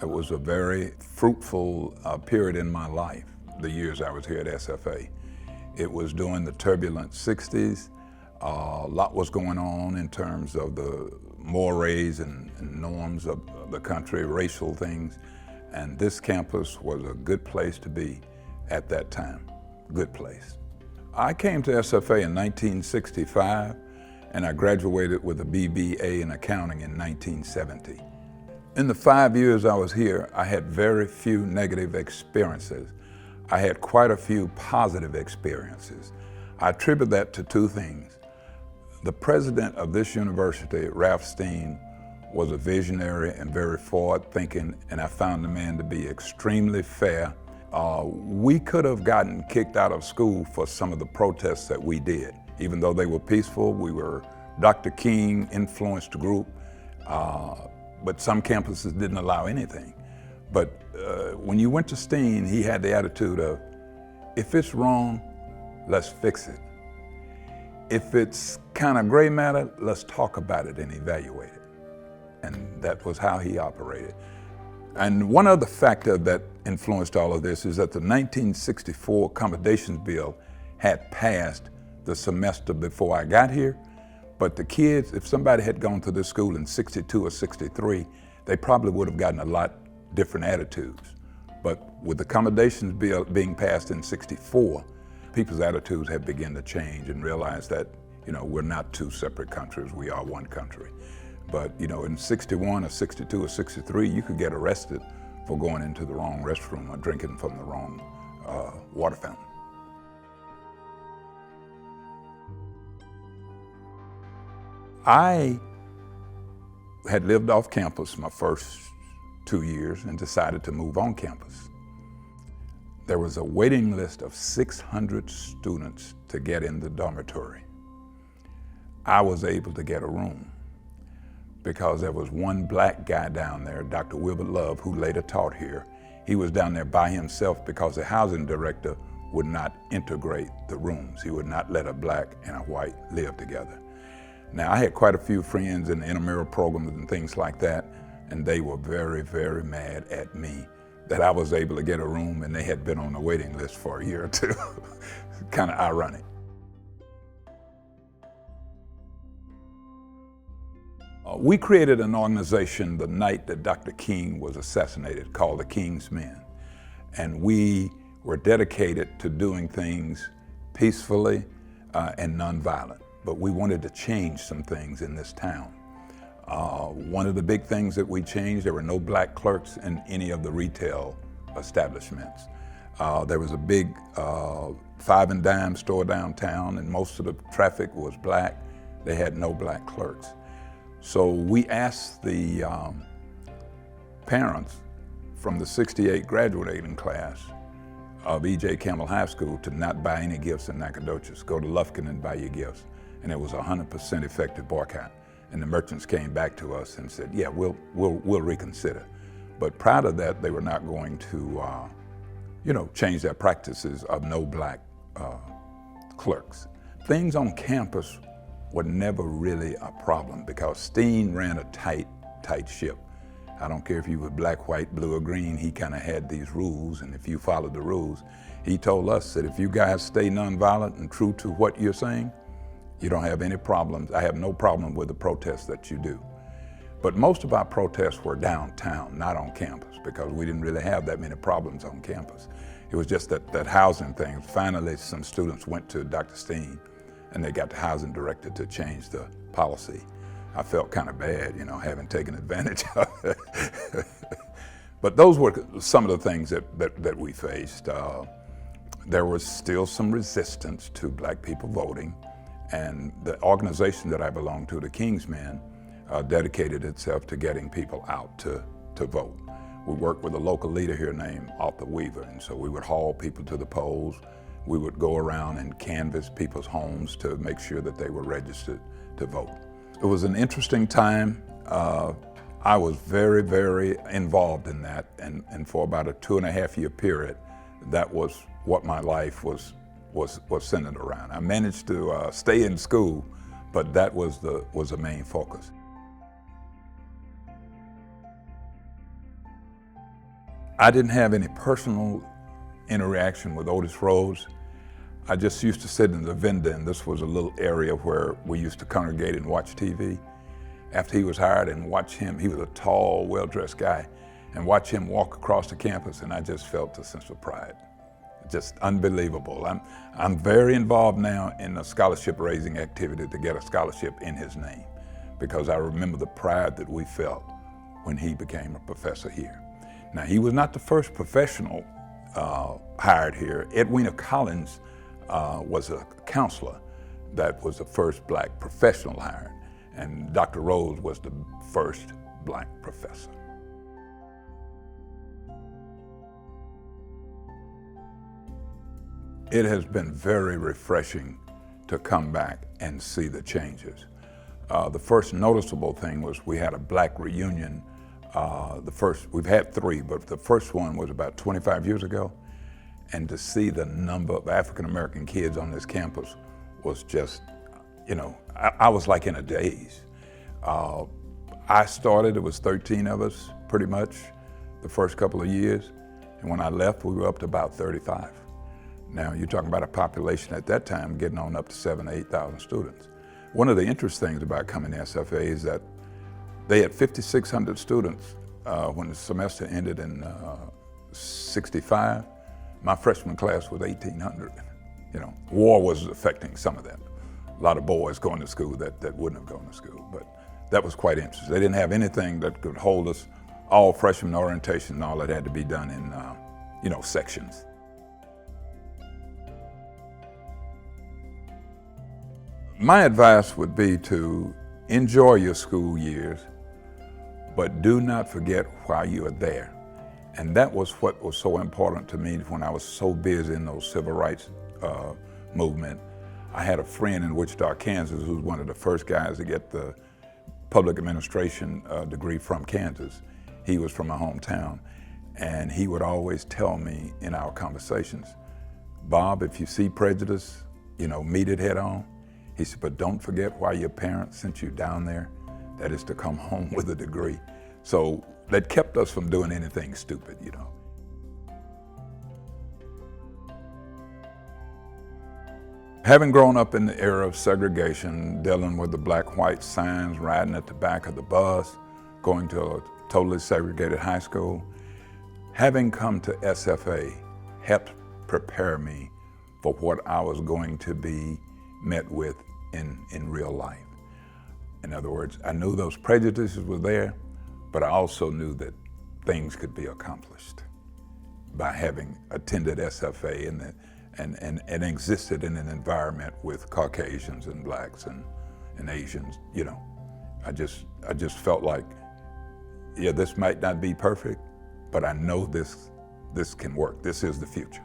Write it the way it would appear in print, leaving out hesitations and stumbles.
It was a very fruitful period in my life, the years I was here at SFA. It was during the turbulent 60s. A lot was going on in terms of the mores and norms of the country, racial things, and this campus was a good place to be at that time, good place. I came to SFA in 1965, and I graduated with a BBA in accounting in 1970. In the 5 years I was here, I had very few negative experiences. I had quite a few positive experiences. I attribute that to two things. The president of this university, Ralph Steen, was a visionary and very forward-thinking, and I found the man to be extremely fair. We could have gotten kicked out of school for some of the protests that we did. Even though they were peaceful, Dr. King influenced the group, but some campuses didn't allow anything. But when you went to Steen, he had the attitude of, if it's wrong, let's fix it. If it's kind of gray matter, let's talk about it and evaluate it. And that was how he operated. And one other factor that influenced all of this is that the 1964 accommodations bill had passed the semester before I got here. But the kids, if somebody had gone to this school in 62 or 63, they probably would have gotten a lot different attitudes. But with the accommodations bill being passed in 64, people's attitudes have begun to change and realize that, we're not two separate countries, we are one country. But, in 61 or 62 or 63, you could get arrested for going into the wrong restroom or drinking from the wrong water fountain. I had lived off campus my first 2 years and decided to move on campus. There was a waiting list of 600 students to get in the dormitory. I was able to get a room because there was one black guy down there, Dr. Wilbert Love, who later taught here. He was down there by himself because the housing director would not integrate the rooms. He would not let a black and a white live together. Now, I had quite a few friends in the intramural programs and things like that, and they were very, very mad at me that I was able to get a room and they had been on the waiting list for a year or two. Kind of ironic. We created an organization the night that Dr. King was assassinated called the King's Men. And we were dedicated to doing things peacefully and nonviolent. But we wanted to change some things in this town. One of the big things that we changed, there were no black clerks in any of the retail establishments. There was a big five and dime store downtown, and most of the traffic was black. They had no black clerks. So we asked the parents from the 68 graduating class of E.J. Campbell High School to not buy any gifts in Nacogdoches. Go to Lufkin and buy your gifts. And it was a 100% effective boycott. And the merchants came back to us and said, yeah, we'll reconsider. But prior to that, they were not going to, change their practices of no black clerks. Things on campus were never really a problem because Steen ran a tight ship. I don't care if you were black, white, blue, or green, he kind of had these rules, and if you followed the rules, he told us that if you guys stay nonviolent and true to what you're saying, you don't have any problems. I have no problem with the protests that you do. But most of our protests were downtown, not on campus, because we didn't really have that many problems on campus. It was just that housing thing. Finally, some students went to Dr. Steen, and they got the housing director to change the policy. I felt kind of bad, having taken advantage of it. But those were some of the things that we faced. There was still some resistance to black people voting, and the organization that I belonged to, the King's Men, dedicated itself to getting people out to vote. We worked with a local leader here named Arthur Weaver, and so we would haul people to the polls. We would go around and canvass people's homes to make sure that they were registered to vote. It was an interesting time. I was very, very involved in that, and for about a 2.5 year period, that was what my life was centered around. I managed to stay in school, but that was the main focus. I didn't have any personal interaction with Otis Rose. I just used to sit in the vendor, and this was a little area where we used to congregate and watch TV. After he was hired, and watch him, he was a tall, well-dressed guy, and watch him walk across the campus, and I just felt a sense of pride. Just unbelievable. I'm very involved now in a scholarship raising activity to get a scholarship in his name, because I remember the pride that we felt when he became a professor here. Now, he was not the first professional hired here. Edwina Collins was a counselor that was the first black professional hired, and Dr. Rose was the first black professor. It has been very refreshing to come back and see the changes. The first noticeable thing was we had a black reunion. We've had 3, but the first one was about 25 years ago. And to see the number of African-American kids on this campus was just, I was like in a daze. I started, it was 13 of us, pretty much, the first couple of years. And when I left, we were up to about 35. Now, you're talking about a population at that time getting on up to 7,000 to 8,000 students. One of the interesting things about coming to SFA is that they had 5,600 students when the semester ended in '65. My freshman class was 1,800. War was affecting some of that. A lot of boys going to school that wouldn't have gone to school, but that was quite interesting. They didn't have anything that could hold us. All freshman orientation and all that had to be done in, sections. My advice would be to enjoy your school years, but do not forget why you are there. And that was what was so important to me when I was so busy in those civil rights movement. I had a friend in Wichita, Kansas, who was one of the first guys to get the public administration degree from Kansas. He was from my hometown, and he would always tell me in our conversations, Bob, if you see prejudice, meet it head on. He said, but don't forget why your parents sent you down there, that is to come home with a degree. So that kept us from doing anything stupid, Having grown up in the era of segregation, dealing with the black-white signs, riding at the back of the bus, going to a totally segregated high school, having come to SFA helped prepare me for what I was going to be met with in real life. In other words, I knew those prejudices were there, but I also knew that things could be accomplished by having attended SFA and existed in an environment with Caucasians and blacks and Asians. I just felt like, yeah, this might not be perfect, but I know this can work. This is the future.